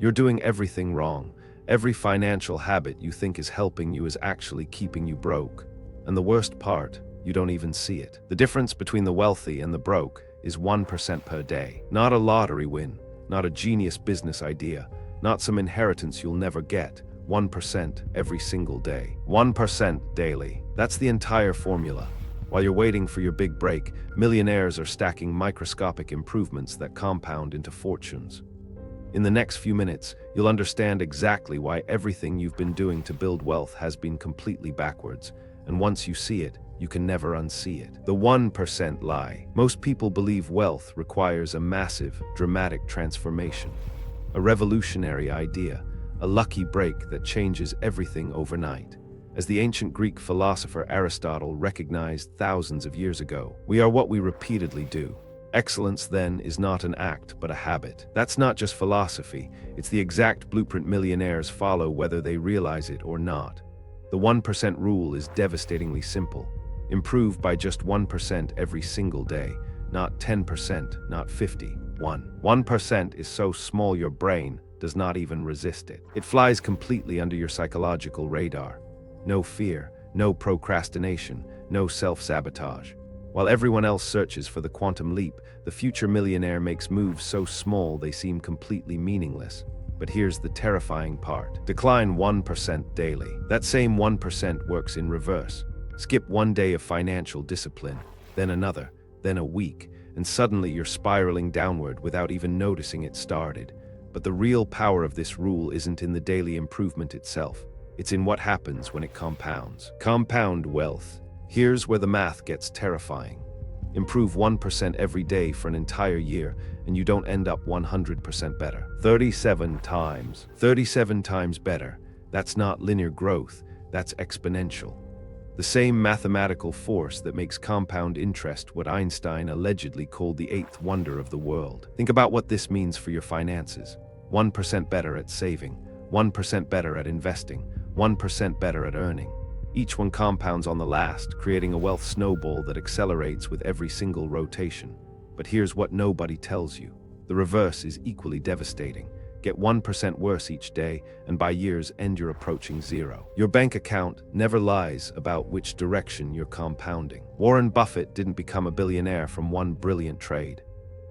You're doing everything wrong. Every financial habit you think is helping you is actually keeping you broke. And the worst part, you don't even see it. The difference between the wealthy and the broke is 1% per day. Not a lottery win, not a genius business idea, not some inheritance you'll never get. 1% every single day. 1% daily. That's the entire formula. While you're waiting for your big break, millionaires are stacking microscopic improvements that compound into fortunes. In the next few minutes, you'll understand exactly why everything you've been doing to build wealth has been completely backwards, and once you see it, you can never unsee it. The 1% lie. Most people believe wealth requires a massive, dramatic transformation, a revolutionary idea, a lucky break that changes everything overnight. As the ancient Greek philosopher Aristotle recognized thousands of years ago, we are what we repeatedly do. Excellence, then, is not an act, but a habit. That's not just philosophy, it's the exact blueprint millionaires follow whether they realize it or not. The 1% rule is devastatingly simple. Improve by just 1% every single day, not 10%, not 50. 1% is so small your brain does not even resist it. It flies completely under your psychological radar. No fear, no procrastination, no self-sabotage. While everyone else searches for the quantum leap, the future millionaire makes moves so small they seem completely meaningless. But here's the terrifying part. Decline 1% daily. That same 1% works in reverse. Skip one day of financial discipline, then another, then a week, and suddenly you're spiraling downward without even noticing it started. But the real power of this rule isn't in the daily improvement itself. It's in what happens when it compounds. Compound wealth. Here's where the math gets terrifying. Improve 1% every day for an entire year, and you don't end up 100% better. 37 times better. That's not linear growth, that's exponential. The same mathematical force that makes compound interest what Einstein allegedly called the eighth wonder of the world. Think about what this means for your finances. 1% better at saving, 1% better at investing, 1% better at earning. Each one compounds on the last, creating a wealth snowball that accelerates with every single rotation. But here's what nobody tells you. The reverse is equally devastating. Get 1% worse each day, and by year's end you're approaching zero. Your bank account never lies about which direction you're compounding. Warren Buffett didn't become a billionaire from one brilliant trade.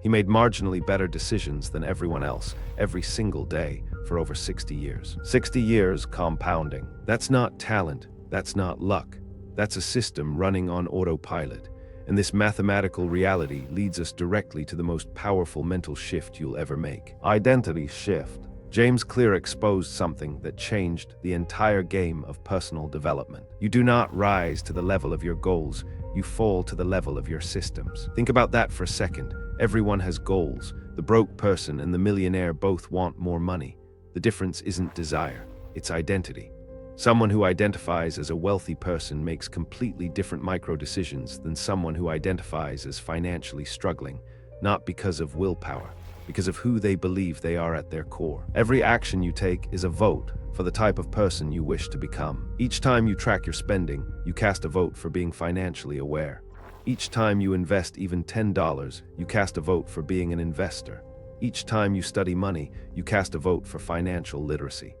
He made marginally better decisions than everyone else, every single day, for over 60 years. 60 years compounding. That's not talent, that's not luck. That's a system running on autopilot. And this mathematical reality leads us directly to the most powerful mental shift you'll ever make. Identity shift. James Clear exposed something that changed the entire game of personal development. You do not rise to the level of your goals, you fall to the level of your systems. Think about that for a second. Everyone has goals. The broke person and the millionaire both want more money. The difference isn't desire, it's identity. Someone who identifies as a wealthy person makes completely different micro-decisions than someone who identifies as financially struggling, not because of willpower, because of who they believe they are at their core. Every action you take is a vote for the type of person you wish to become. Each time you track your spending, you cast a vote for being financially aware. Each time you invest even $10, you cast a vote for being an investor. Each time you study money, you cast a vote for financial literacy.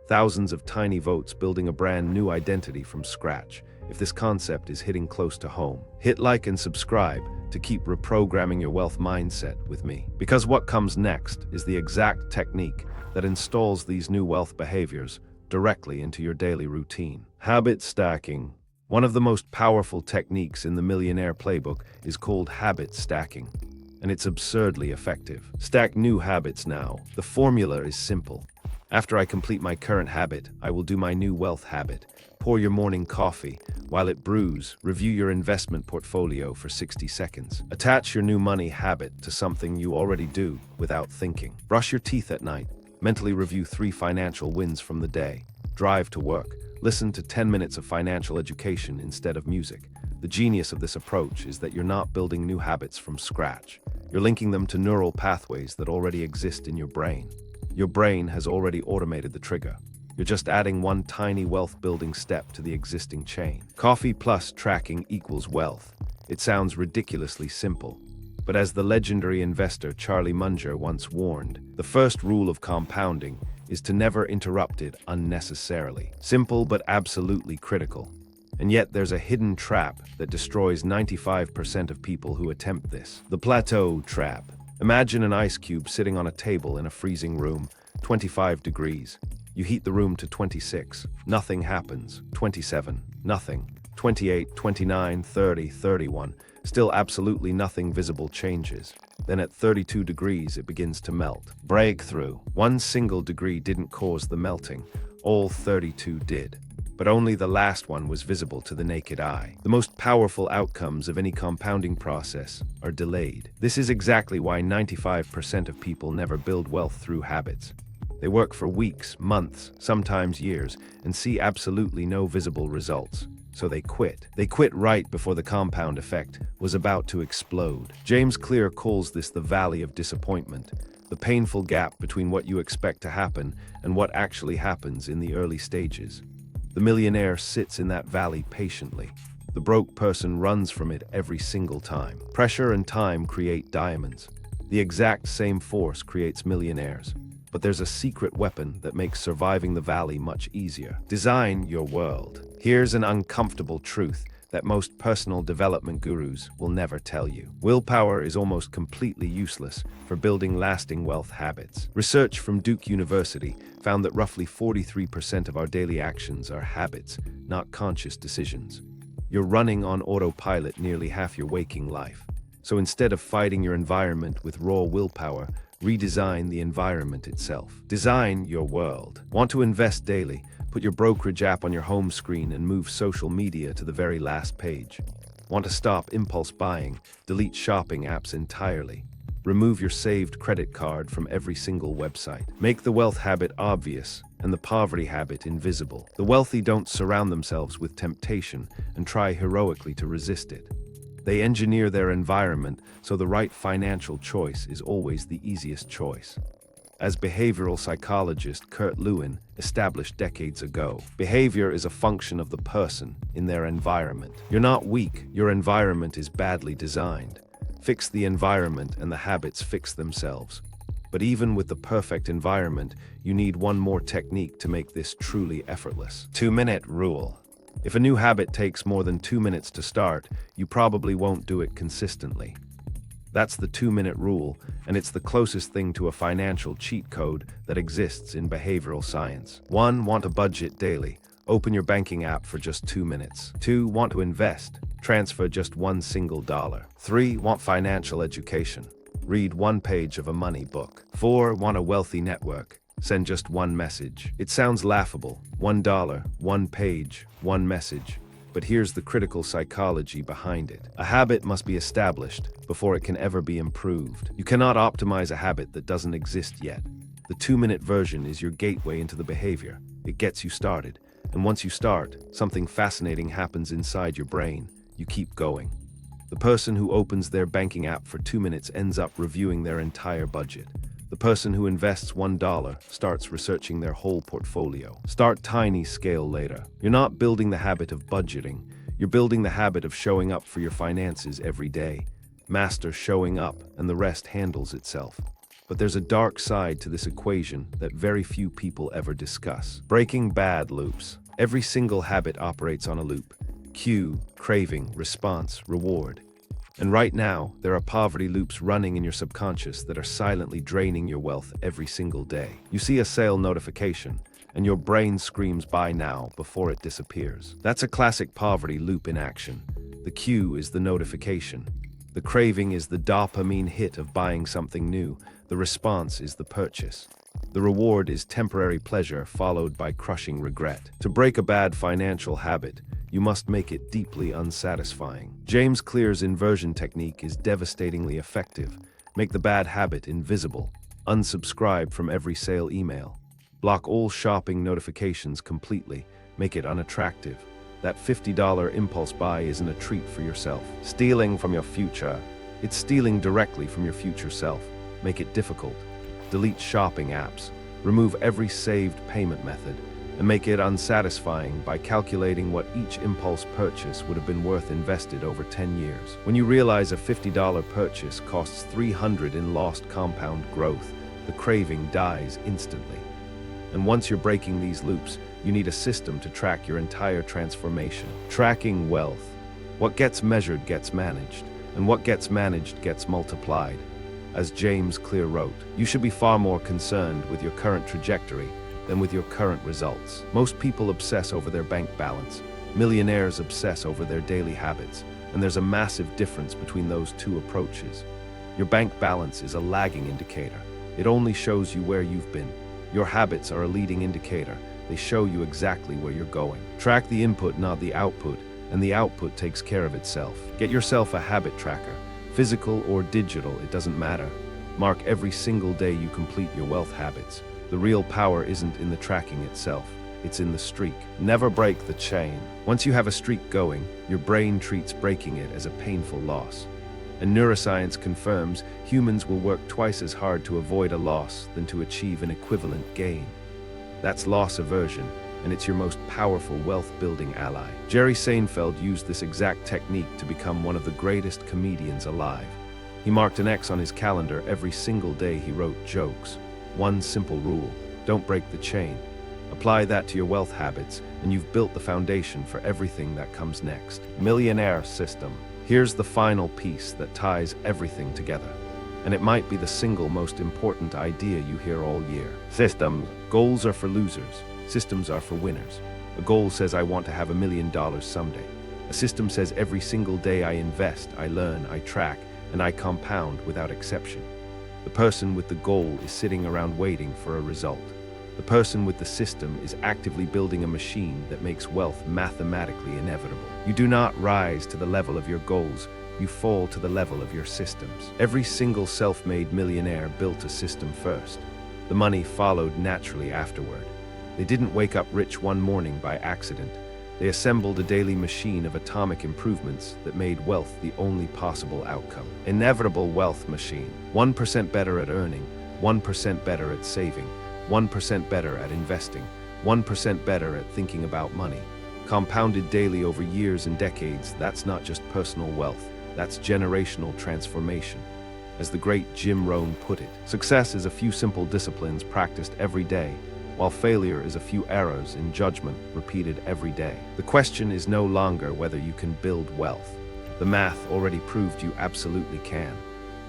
Thousands of tiny votes building a brand new identity from scratch. If this concept is hitting close to home, hit like and subscribe to keep reprogramming your wealth mindset with me. Because what comes next is the exact technique that installs these new wealth behaviors directly into your daily routine. Habit stacking. One of the most powerful techniques in the Millionaire Playbook is called habit stacking, and it's absurdly effective. Stack new habits now. The formula is simple. After I complete my current habit, I will do my new wealth habit. Pour your morning coffee. While it brews, review your investment portfolio for 60 seconds. Attach your new money habit to something you already do without thinking. Brush your teeth at night. Mentally review 3 financial wins from the day. Drive to work. Listen to 10 minutes of financial education instead of music. The genius of this approach is that you're not building new habits from scratch. You're linking them to neural pathways that already exist in your brain. Your brain has already automated the trigger. You're just adding one tiny wealth-building step to the existing chain. Coffee plus tracking equals wealth. It sounds ridiculously simple, But as the legendary investor Charlie Munger once warned, the first rule of compounding is to never interrupt it unnecessarily. Simple but absolutely critical. And yet there's a hidden trap that destroys 95% of people who attempt this. The PLATEAU trap. Imagine an ice cube sitting on a table in a freezing room, 25 degrees. You heat the room to 26. Nothing happens. 27. Nothing. 28, 29, 30, 31. Still absolutely nothing visible changes. Then at 32 degrees it begins to melt. Breakthrough. 1 single degree didn't cause the melting. All 32 did. But only the last one was visible to the naked eye. The most powerful outcomes of any compounding process are delayed. This is exactly why 95% of people never build wealth through habits. They work for weeks, months, sometimes years, and see absolutely no visible results. So they quit. They quit right before the compound effect was about to explode. James Clear calls this the valley of disappointment, the painful gap between what you expect to happen and what actually happens in the early stages. The millionaire sits in that valley patiently. The broke person runs from it every single time. Pressure and time create diamonds. The exact same force creates millionaires. But there's a secret weapon that makes surviving the valley much easier. Design your world. Here's an uncomfortable truth that most personal development gurus will never tell you. Willpower is almost completely useless for building lasting wealth habits. Research from Duke University found that roughly 43% of our daily actions are habits, not conscious decisions. You're running on autopilot nearly half your waking life. So instead of fighting your environment with raw willpower, redesign the environment itself. Design your world. Want to invest daily? Put your brokerage app on your home screen and move social media to the very last page. Want to stop impulse buying? Delete shopping apps entirely. Remove your saved credit card from every single website. Make the wealth habit obvious and the poverty habit invisible. The wealthy don't surround themselves with temptation and try heroically to resist it. They engineer their environment so the right financial choice is always the easiest choice. As behavioral psychologist Kurt Lewin established decades ago, behavior is a function of the person in their environment. You're not weak, your environment is badly designed. Fix the environment and the habits fix themselves. But even with the perfect environment, you need one more technique to make this truly effortless. 2-minute rule. If a new habit takes more than 2 minutes to start, you probably won't do it consistently. That's the 2-minute rule, and it's the closest thing to a financial cheat code that exists in behavioral science. 1. Want to budget daily? Open your banking app for just 2 minutes. 2. Want to invest? Transfer just $1 single. 3. Want financial education? Read 1 page of a money book. 4. Want a wealthy network? Send just 1 message. It sounds laughable. $1, 1 page, 1 message. But here's the critical psychology behind it. A habit must be established before it can ever be improved. You cannot optimize a habit that doesn't exist yet. The 2-minute version is your gateway into the behavior. It gets you started. And once you start, something fascinating happens inside your brain. You keep going. The person who opens their banking app for 2 minutes ends up reviewing their entire budget. The person who invests $1 starts researching their whole portfolio. Start tiny, scale later. You're not building the habit of budgeting. You're building the habit of showing up for your finances every day. Master showing up, and the rest handles itself. But there's a dark side to this equation that very few people ever discuss. Breaking bad loops. Every single habit operates on a loop. Cue, craving, response, reward. And right now, there are poverty loops running in your subconscious that are silently draining your wealth every single day. You see a sale notification, and your brain screams buy now before it disappears. That's a classic poverty loop in action. The cue is the notification. The craving is the dopamine hit of buying something new. The response is the purchase. The reward is temporary pleasure followed by crushing regret. To break a bad financial habit, you must make it deeply unsatisfying. James Clear's inversion technique is devastatingly effective. Make the bad habit invisible. Unsubscribe from every sale email. Block all shopping notifications completely. Make it unattractive. That $50 impulse buy isn't a treat for yourself. Stealing from your future. It's stealing directly from your future self. Make it difficult. Delete shopping apps. Remove every saved payment method. and make it unsatisfying by calculating what each impulse purchase would have been worth invested over 10 years. When you realize a $50 purchase costs $300 in lost compound growth, the craving dies instantly. And once you're breaking these loops, you need a system to track your entire transformation. Tracking wealth. What gets measured gets managed, and what gets managed gets multiplied. As James Clear wrote, you should be far more concerned with your current trajectory than with your current results. Most people obsess over their bank balance. Millionaires obsess over their daily habits, and there's a massive difference between those two approaches. Your bank balance is a lagging indicator. It only shows you where you've been. Your habits are a leading indicator. They show you exactly where you're going. Track the input, not the output, and the output takes care of itself. Get yourself a habit tracker. Physical or digital, it doesn't matter. Mark every single day you complete your wealth habits. The real power isn't in the tracking itself. It's in the streak. Never break the chain. Once you have a streak going, your brain treats breaking it as a painful loss. And neuroscience confirms humans will work twice as hard to avoid a loss than to achieve an equivalent gain. That's loss aversion, and it's your most powerful wealth-building ally. Jerry Seinfeld used this exact technique to become one of the greatest comedians alive. He marked an X on his calendar every single day he wrote jokes. One simple rule: don't break the chain. Apply that to your wealth habits, and you've built the foundation for everything that comes next. Millionaire system. Here's the final piece that ties everything together. And it might be the single most important idea you hear all year. Systems. Goals are for losers. Systems are for winners. A goal says I want to have $1 million someday. A system says every single day I invest, I learn, I track, and I compound without exception. The person with the goal is sitting around waiting for a result. The person with the system is actively building a machine that makes wealth mathematically inevitable. You do not rise to the level of your goals, you fall to the level of your systems. Every single self-made millionaire built a system first. The money followed naturally afterward. They didn't wake up rich one morning by accident. They assembled a daily machine of atomic improvements that made wealth the only possible outcome. Inevitable wealth machine. 1% better at earning, 1% better at saving, 1% better at investing, 1% better at thinking about money. Compounded daily over years and decades, that's not just personal wealth, that's generational transformation. As the great Jim Rohn put it, success is a few simple disciplines practiced every day, while failure is a few errors in judgment repeated every day. The question is no longer whether you can build wealth. The math already proved you absolutely can.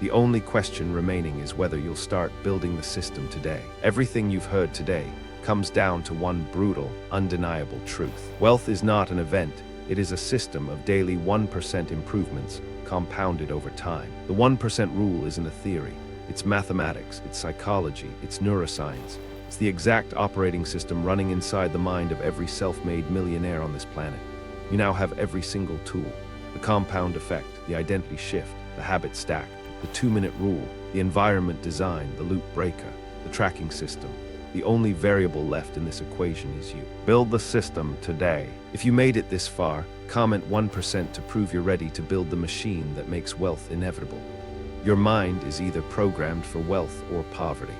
The only question remaining is whether you'll start building the system today. Everything you've heard today comes down to one brutal, undeniable truth. Wealth is not an event, it is a system of daily 1% improvements compounded over time. The 1% rule isn't a theory. It's mathematics, it's psychology, it's neuroscience. It's the exact operating system running inside the mind of every self-made millionaire on this planet. You now have every single tool. The compound effect, the identity shift, the habit stack, the 2-minute rule, the environment design, the loop breaker, the tracking system. The only variable left in this equation is you. Build the system today. If you made it this far, comment 1% to prove you're ready to build the machine that makes wealth inevitable. Your mind is either programmed for wealth or poverty.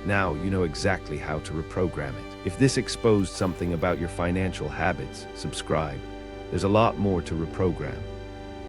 Now you know exactly how to reprogram it. If this exposed something about your financial habits, subscribe. There's a lot more to reprogram.